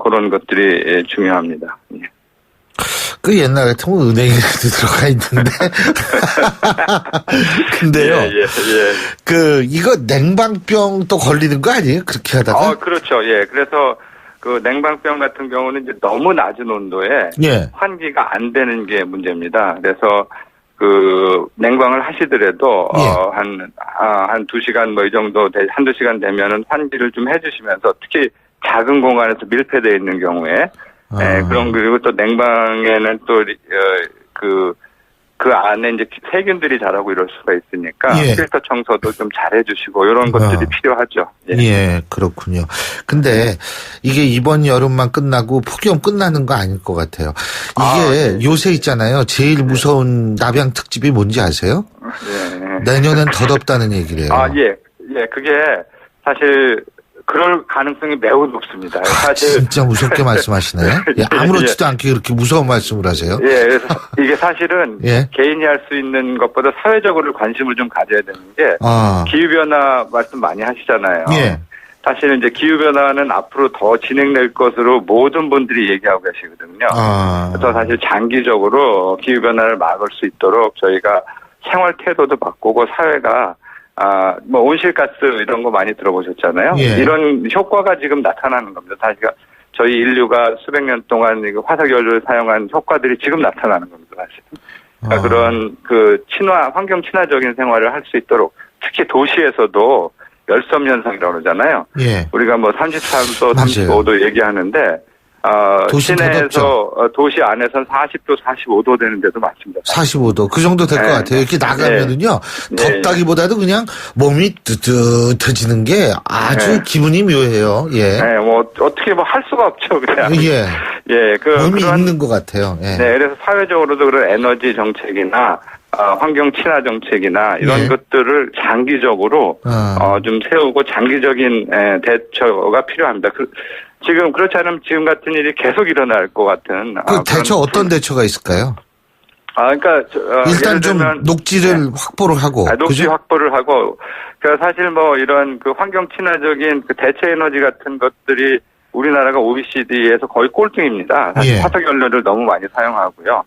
그런 것들이 중요합니다. 예. 그 옛날 같으면 은행에도 들어가 있는데. 근데요. 예. 이거 냉방병 또 걸리는 거 아니에요? 그렇게 하다가? 그렇죠. 예. 그래서 그 냉방병 같은 경우는 이제 너무 낮은 온도에 환기가 안 되는 게 문제입니다. 그래서 냉방을 하시더라도, 한 2시간 이 정도, 한두 시간 되면은 환기를 좀 해주시면서, 특히 작은 공간에서 밀폐되어 있는 경우에, 그리고 또 냉방에는 또, 그 안에 이제 세균들이 자라고 이럴 수가 있으니까, 필터 청소도 좀 잘 해주시고, 이런 것들이 필요하죠. 예, 그렇군요. 근데 이게 이번 여름만 끝나고 폭염 끝나는 거 아닐 것 같아요. 이게 요새 있잖아요. 제일 무서운 남양 특집이 뭔지 아세요? 내년엔 더 덥다는 얘기래요. 그게 사실, 그럴 가능성이 매우 높습니다. 사실 진짜 무섭게 말씀하시네요. 아무렇지도 않게 그렇게 무서운 말씀을 하세요. 그래서 이게 사실은 개인이 할 수 있는 것보다 사회적으로 관심을 좀 가져야 되는 게 기후변화 말씀 많이 하시잖아요. 사실은 이제 기후변화는 앞으로 더 진행될 것으로 모든 분들이 얘기하고 계시거든요. 그래서 사실 장기적으로 기후변화를 막을 수 있도록 저희가 생활 태도도 바꾸고 사회가 온실가스 이런 거 많이 들어보셨잖아요. 이런 효과가 지금 나타나는 겁니다. 사실 저희 인류가 수백 년 동안 화석연료를 사용한 효과들이 지금 나타나는 겁니다. 사실. 그러니까 그런 환경 친화적인 생활을 할 수 있도록 특히 도시에서도 열섬 현상이라고 그러잖아요. 우리가 33도, 35도 얘기하는데 시내에서 도시 안에서는 40도, 45도 되는 데도 많습니다. 45도. 그 정도 될 것 같아요. 이렇게 나가면은요, 덥다기보다도 그냥 몸이 뜨뜻해지는 게 아주 기분이 묘해요. 어떻게 할 수가 없죠, 그냥. 몸이 익는 것 같아요. 그래서 사회적으로도 그런 에너지 정책이나, 환경 친화 정책이나 이런 것들을 장기적으로, 좀 세우고 장기적인 대처가 필요합니다. 지금 그렇지 않으면 지금 같은 일이 계속 일어날 것 같은. 대처 어떤 대처가 있을까요? 그러니까 일단 좀 녹지를 확보를 하고. 녹지 확보를 하고. 그러니까 사실 이런 환경 친화적인 대체 에너지 같은 것들이 우리나라가 OECD에서 거의 꼴등입니다. 사실 화석연료를 너무 많이 사용하고요.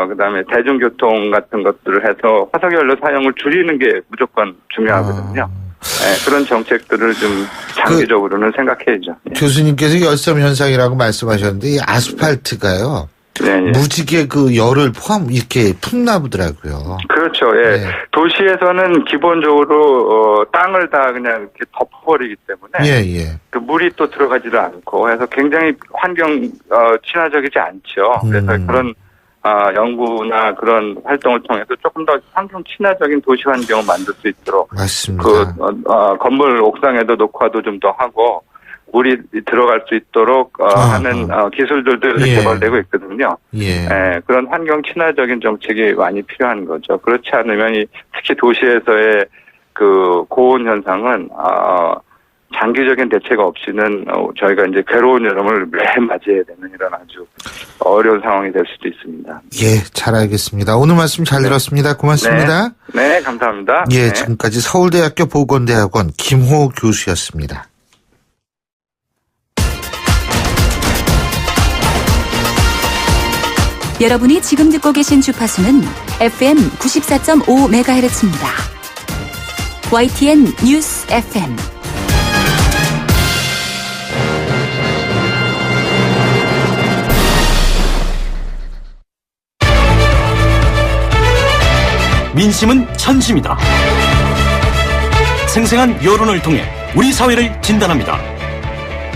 그다음에 대중교통 같은 것들을 해서 화석연료 사용을 줄이는 게 무조건 중요하거든요. 그런 정책들을 좀 장기적으로는 생각해야죠. 교수님께서 열섬 현상이라고 말씀하셨는데 이 아스팔트가요. 무지개 그 열을 이렇게 푼나 보더라고요. 그렇죠. 예. 네. 도시에서는 기본적으로 땅을 다 그냥 이렇게 덮어버리기 때문에 그 물이 또 들어가지도 않고 해서 굉장히 환경 친화적이지 않죠. 그래서 그런 연구나 그런 활동을 통해서 조금 더 환경 친화적인 도시 환경을 만들 수 있도록 맞습니다. 건물 옥상에도 녹화도 좀 더 하고 물이 들어갈 수 있도록 하는 기술들도 개발되고 있거든요. 그런 환경 친화적인 정책이 많이 필요한 거죠. 그렇지 않으면 특히 도시에서의 그 고온 현상은 장기적인 대책 없이는 저희가 이제 괴로운 여름을 매해 맞이해야 되는 이런 아주 어려운 상황이 될 수도 있습니다. 예, 잘 알겠습니다. 오늘 말씀 잘 들었습니다. 고맙습니다. 네, 감사합니다. 예, 지금까지 서울대학교 보건대학원 김호 교수였습니다. 여러분이 지금 듣고 계신 주파수는 FM 94.5MHz입니다. YTN 뉴스 FM. 민심은 천심이다. 생생한 여론을 통해 우리 사회를 진단합니다.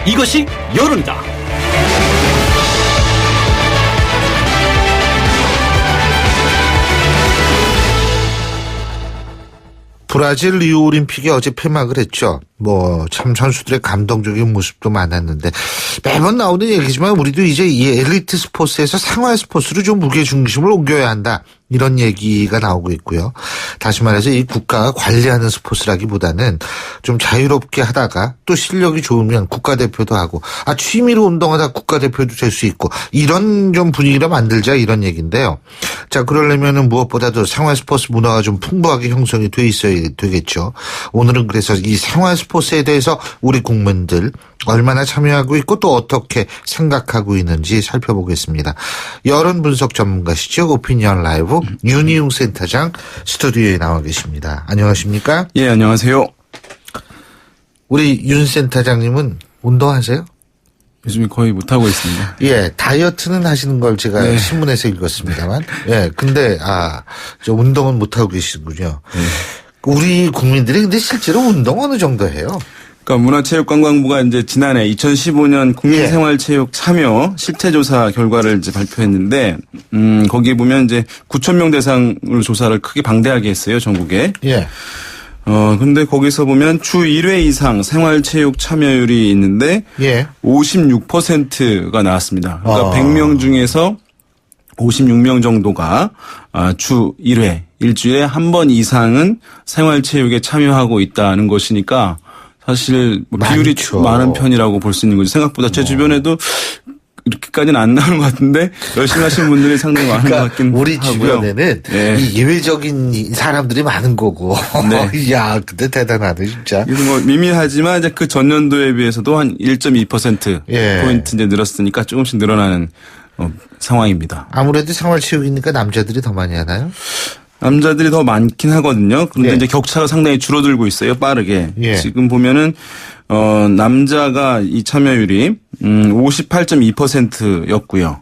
이것이 여론이다. 브라질 리우올림픽이 어제 폐막을 했죠. 참 선수들의 감동적인 모습도 많았는데 매번 나오는 얘기지만 우리도 이제 이 엘리트 스포츠에서 생활 스포츠로 좀 무게중심을 옮겨야 한다. 이런 얘기가 나오고 있고요. 다시 말해서 이 국가가 관리하는 스포츠라기보다는 좀 자유롭게 하다가 또 실력이 좋으면 국가대표도 하고 취미로 운동하다 국가대표도 될 수 있고 이런 좀 분위기를 만들자 이런 얘기인데요. 자, 그러려면은 무엇보다도 생활 스포츠 문화가 좀 풍부하게 형성이 돼 있어야 되겠죠. 오늘은 그래서 이 생활 스포츠에 대해서 우리 국민들 얼마나 참여하고 있고 또 어떻게 생각하고 있는지 살펴보겠습니다. 여론 분석 전문가시죠. 오피니언 라이브 윤희웅 센터장 스튜디오에 나와 계십니다. 안녕하십니까? 예, 안녕하세요. 우리 윤 센터장님은 운동하세요? 요즘에 거의 못하고 있습니다. 예, 다이어트는 하시는 걸 제가 신문에서 읽었습니다만. 예, 근데, 저 운동은 못하고 계시군요. 우리 국민들이 근데 실제로 운동 어느 정도 해요? 그러니까 문화체육관광부가 이제 지난해 2015년 국민생활체육 참여 실태조사 결과를 이제 발표했는데, 거기에 보면 이제 9,000명 대상으로 조사를 크게 방대하게 했어요, 전국에. 예. 근데 거기서 보면 주 1회 이상 생활체육 참여율이 있는데, 56%가 나왔습니다. 그러니까 100명 중에서 56명 정도가 주 1회, 일주일에 한 번 이상은 생활체육에 참여하고 있다는 것이니까, 사실 비율이 많은 편이라고 볼 수 있는 거죠. 생각보다 제 주변에도 이렇게까지는 안 나오는 것 같은데 열심히 하시는 분들이 상당히 많은 것 같긴 우리 하고요. 주변에는 이 예외적인 사람들이 많은 거고. 이야, 근데 대단하네 진짜. 그래서 미미하지만 이제 그 전년도에 비해서도 한 1.2% 포인트 이제 늘었으니까 조금씩 늘어나는 상황입니다. 아무래도 생활체육이니까 남자들이 더 많이 하나요? 남자들이 더 많긴 하거든요. 그런데 이제 격차가 상당히 줄어들고 있어요. 빠르게. 지금 보면은 남자가 이 참여율이 58.2%였고요.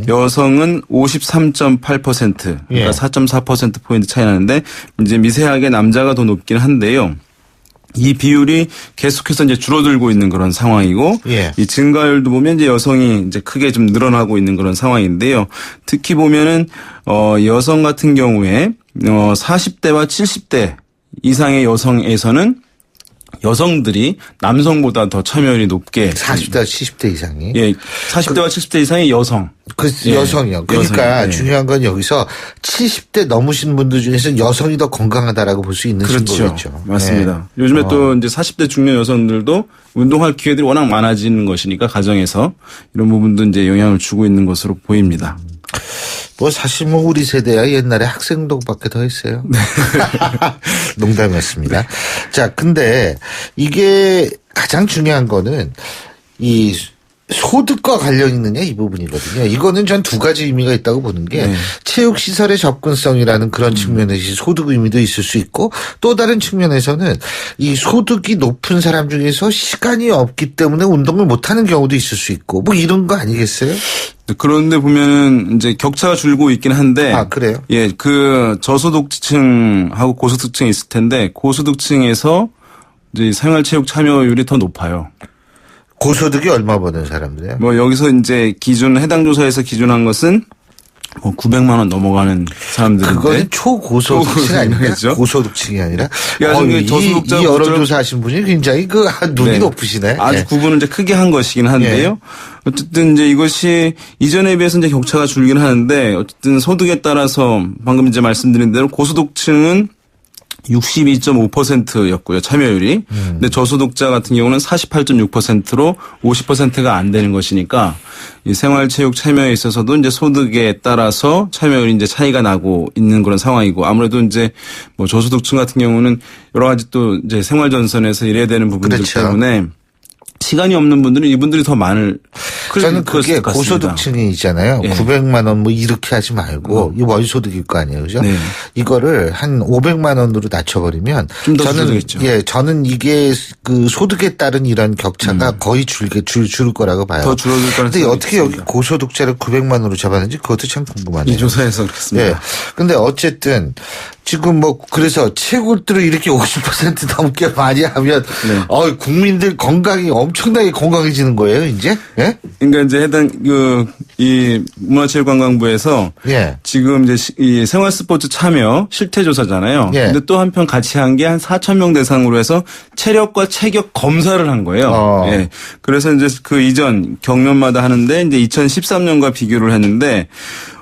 여성은 53.8%. 그러니까 4.4% 포인트 차이 나는데 이제 미세하게 남자가 더 높긴 한데요. 이 비율이 계속해서 이제 줄어들고 있는 그런 상황이고, 이 증가율도 보면 이제 여성이 이제 크게 좀 늘어나고 있는 그런 상황인데요. 특히 보면은, 여성 같은 경우에, 40대와 70대 이상의 여성에서는 여성들이 남성보다 더 참여율이 높게. 40대와 70대 이상이? 예. 40대와 70대 이상의 여성. 여성이요. 그러니까 중요한 건 여기서 70대 넘으신 분들 중에서 여성이 더 건강하다라고 볼 수 있는 증거겠죠. 맞습니다. 요즘에 또 이제 40대 중년 여성들도 운동할 기회들이 워낙 많아지는 것이니까 가정에서 이런 부분도 이제 영향을 주고 있는 것으로 보입니다. 사실 우리 세대야 옛날에 학생동밖에 더 했어요. 농담이었습니다. 자, 근데 이게 가장 중요한 거는 이 소득과 관련 있느냐 이 부분이거든요. 이거는 전 두 가지 의미가 있다고 보는 게 체육시설의 접근성이라는 그런 측면에서 소득 의미도 있을 수 있고 또 다른 측면에서는 이 소득이 높은 사람 중에서 시간이 없기 때문에 운동을 못하는 경우도 있을 수 있고 뭐 이런 거 아니겠어요? 그런데 보면은 이제 격차가 줄고 있긴 한데. 아, 그래요? 예, 그 저소득층하고 고소득층이 있을 텐데 고소득층에서 이제 생활체육 참여율이 더 높아요. 고소득이 얼마 버는 사람들이에요? 뭐 여기서 이제 해당 조사에서 기준한 것은 뭐 900만 원 넘어가는 사람들인데. 그거는 초고소득층 아닌가요? 고소득층이 아니라. 저소득자 이 여론조사 하신 분이 굉장히 눈이 높으시네. 아주 구분을 이제 크게 한 것이긴 한데요. 어쨌든 이제 이것이 이전에 비해서 이제 격차가 줄긴 하는데 어쨌든 소득에 따라서 방금 이제 말씀드린 대로 고소득층은 62.5%였고요, 참여율이. 근데 저소득자 같은 경우는 48.6%로 50%가 안 되는 것이니까 이 생활체육 참여에 있어서도 이제 소득에 따라서 참여율이 이제 차이가 나고 있는 그런 상황이고 아무래도 이제 뭐 저소득층 같은 경우는 여러 가지 또 이제 생활전선에서 일해야 되는 부분들 때문에 시간이 없는 분들은 이분들이 더 많을. 저는 그게 고소득층이 있잖아요. 900만 원 뭐 이렇게 하지 말고 이 월소득일 거 아니에요, 그죠? 이거를 한 500만 원으로 낮춰버리면 좀 더 줄겠죠. 저는 이게 그 소득에 따른 이런 격차가 거의 줄 거라고 봐요. 더 줄어들 거라는. 근데 어떻게 여기 고소득자를 900만 원으로 잡았는지 그것도 참 궁금하네요. 이 조사에서 그렇습니다. 예. 근데 어쨌든 지금 뭐 그래서 체육들을 이렇게 50% 넘게 많이 하면 국민들 건강이 엄청나게 건강해지는 거예요, 이제? 예? 그러니까 이제 해당 이 문화체육관광부에서 지금 이제 이 생활 스포츠 참여 실태 조사잖아요. 근데 또 한편 같이 한 게 한 4,000명 대상으로 해서 체력과 체격 검사를 한 거예요. 예. 그래서 이제 그 이전 경년마다 하는데 이제 2013년과 비교를 했는데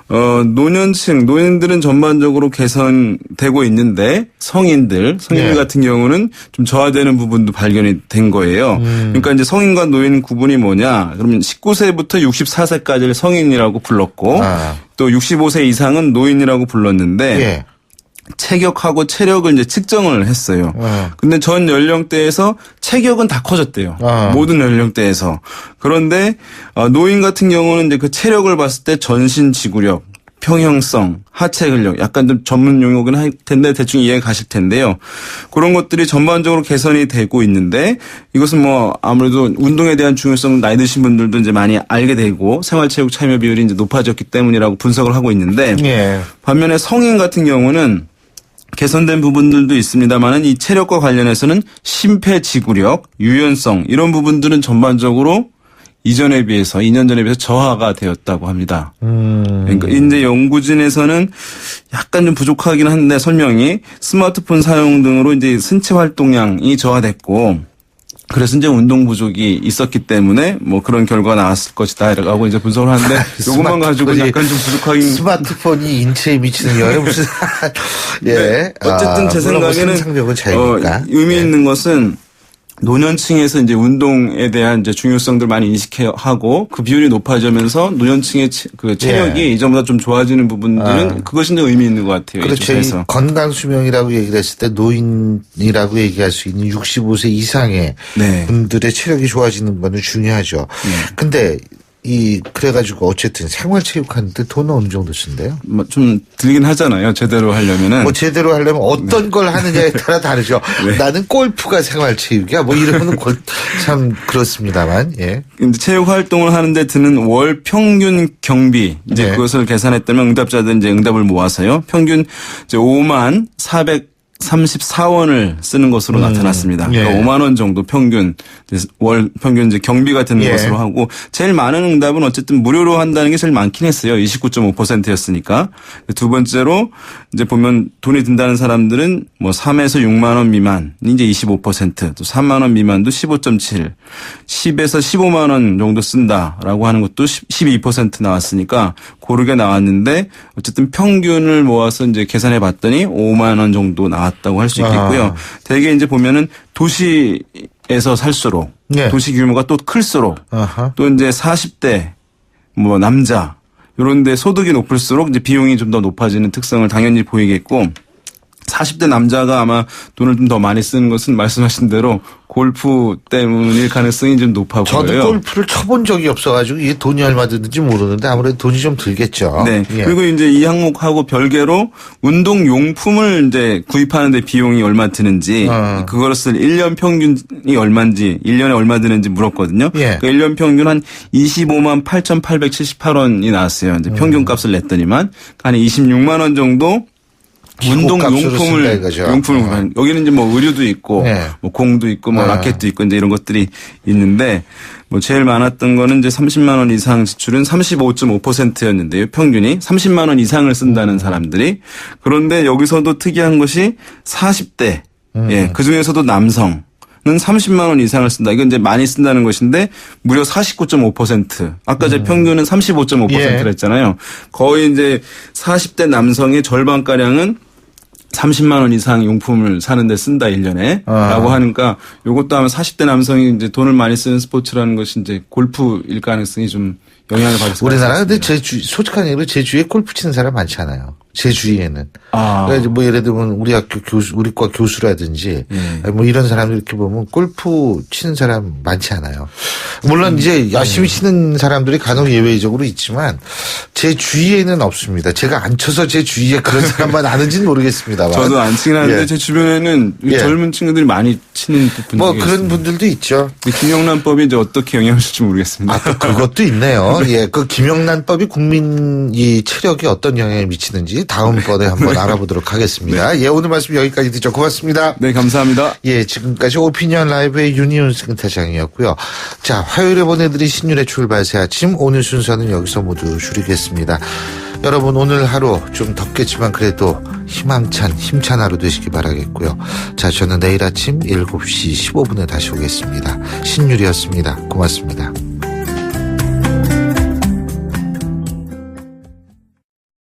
노인들은 전반적으로 개선되고 있는데 성인들 같은 경우는 좀 저하되는 부분도 발견이 된 거예요. 그러니까 이제 성인과 노인 구분이 뭐냐? 그러면 19세부터 64세까지를 성인이라고 불렀고 또 65세 이상은 노인이라고 불렀는데 체격하고 체력을 이제 측정을 했어요. 근데 전 연령대에서 체격은 다 커졌대요. 모든 연령대에서. 그런데 노인 같은 경우는 이제 그 체력을 봤을 때 전신 지구력, 평형성, 하체 근력, 약간 좀 전문 용어긴 할 텐데 대충 이해가 가실 텐데요. 그런 것들이 전반적으로 개선이 되고 있는데 이것은 뭐 아무래도 운동에 대한 중요성을 나이 드신 분들도 이제 많이 알게 되고 생활체육 참여 비율이 이제 높아졌기 때문이라고 분석을 하고 있는데 반면에 성인 같은 경우는 개선된 부분들도 있습니다만은 이 체력과 관련해서는 심폐지구력, 유연성 이런 부분들은 전반적으로 이전에 비해서 2년 전에 비해서 저하가 되었다고 합니다. 그러니까 이제 연구진에서는 약간 좀 부족하긴 한데 설명이 스마트폰 사용 등으로 이제 신체 활동량이 저하됐고 그래서 이제 운동 부족이 있었기 때문에 뭐 그런 결과가 나왔을 것이다라고 이제 분석을 하는데 이것만 가지고 약간 좀 부족하긴. 스마트폰이 인체에 미치는 영향 무슨 어쨌든 제 생각에는 상상력은 자유니까. 의미 있는 것은 노년층에서 이제 운동에 대한 이제 중요성들 많이 인식하고 그 비율이 높아지면서 노년층의 그 체력이 이전보다 좀 좋아지는 부분들은 그것이 이제 의미 있는 것 같아요. 그렇죠. 건강 수명이라고 얘기를 했을 때 노인이라고 얘기할 수 있는 65세 이상의 분들의 체력이 좋아지는 거는 중요하죠. 근데 그래가지고 어쨌든 생활체육하는데 돈 어느 정도 쓴대요? 뭐 좀 들긴 하잖아요. 제대로 하려면은. 뭐 제대로 하려면 어떤 걸 하느냐에 따라 다르죠. 나는 골프가 생활체육이야. 뭐 이러면 참 그렇습니다만. 근데 체육 활동을 하는데 드는 월 평균 경비 이제 그것을 계산했다면 응답자들 이제 응답을 모아서요. 평균 이제 5만 434원을 쓰는 것으로 나타났습니다. 그러니까 5만 원 정도 평균 월 평균 이제 경비가 되는 것으로 하고 제일 많은 응답은 어쨌든 무료로 한다는 게 제일 많긴 했어요. 29.5%였으니까. 두 번째로 이제 보면 돈이 든다는 사람들은 뭐 3에서 6만 원 미만이 이제 25%, 또 3만 원 미만도 15.7, 10에서 15만 원 정도 쓴다라고 하는 것도 12% 나왔으니까 고르게 나왔는데 어쨌든 평균을 모아서 이제 계산해 봤더니 5만 원 정도 나왔다고 할 수 있겠고요. 대개 이제 보면은 도시에서 살수록 도시 규모가 또 클수록 또 이제 40대 뭐 남자 이런 데 소득이 높을수록 이제 비용이 좀 더 높아지는 특성을 당연히 보이겠고 40대 남자가 아마 돈을 좀 더 많이 쓰는 것은 말씀하신 대로 골프 때문일 가능성이 좀 높아 보여요. 저도 골프를 쳐본 적이 없어가지고 이게 돈이 얼마 드는지 모르는데 아무래도 돈이 좀 들겠죠. 네. 예. 그리고 이제 이 항목하고 별개로 운동용품을 이제 구입하는데 비용이 얼마 드는지 그것을 1년 평균이 얼마인지 1년에 얼마 드는지 물었거든요. 예. 그 1년 평균 한 25만 8,878원이 나왔어요. 이제 평균값을 냈더니만 한 26만 원 정도 운동용품을 여기는 이제 뭐 의류도 있고 뭐 공도 있고 뭐 라켓도 있고 이제 이런 것들이 있는데 뭐 제일 많았던 거는 이제 30만 원 이상 지출은 35.5%였는데요. 평균이 30만 원 이상을 쓴다는 사람들이. 그런데 여기서도 특이한 것이 40대 예, 그 중에서도 남성 는 30만 원 이상을 쓴다. 이건 이제 많이 쓴다는 것인데 무려 49.5%. 아까 제 평균은 35.5%를 했잖아요. 거의 이제 40대 남성의 절반가량은 30만 원 이상 용품을 사는데 쓴다 1년에 라고 하니까 요것도 아마 40대 남성이 이제 돈을 많이 쓰는 스포츠라는 것이 이제 골프일 가능성이 좀 영향을 받을 수 있습니다. 우리나라 근데 솔직한 얘기로 제 주위에 골프 치는 사람 많지 않아요. 제 주위에는. 그러니까 뭐 예를 들면 우리 학교 우리과 교수라든지 뭐 이런 사람들 이렇게 보면 골프 치는 사람 많지 않아요. 물론 이제 열심히 치는 사람들이 간혹 예외적으로 있지만 제 주위에는 없습니다. 제가 안 쳐서 제 주위에 그런 사람만 아는지는 모르겠습니다만. 저도 안 치긴 하는데 제 주변에는 젊은 친구들이 많이 치는 분들이 뭐 그런 분들도 있죠. 김영란법이 이제 어떻게 영향을 줄지 모르겠습니다. 또 그것도 있네요. 예, 그 김영란법이 국민 이 체력에 어떤 영향을 미치는지 다음번에 한번 알아보도록 하겠습니다. 예, 오늘 말씀 여기까지 듣죠. 고맙습니다. 네, 감사합니다. 예, 지금까지 오피니언 라이브의 윤희훈 센터장이었고요. 자, 화요일에 보내드린 신율의 출발 새 아침 오늘 순서는 여기서 모두 줄이겠습니다. 여러분 오늘 하루 좀 덥겠지만 그래도 희망찬 힘찬 하루 되시기 바라겠고요. 자, 저는 내일 아침 7시 15분에 다시 오겠습니다. 신율이었습니다. 고맙습니다.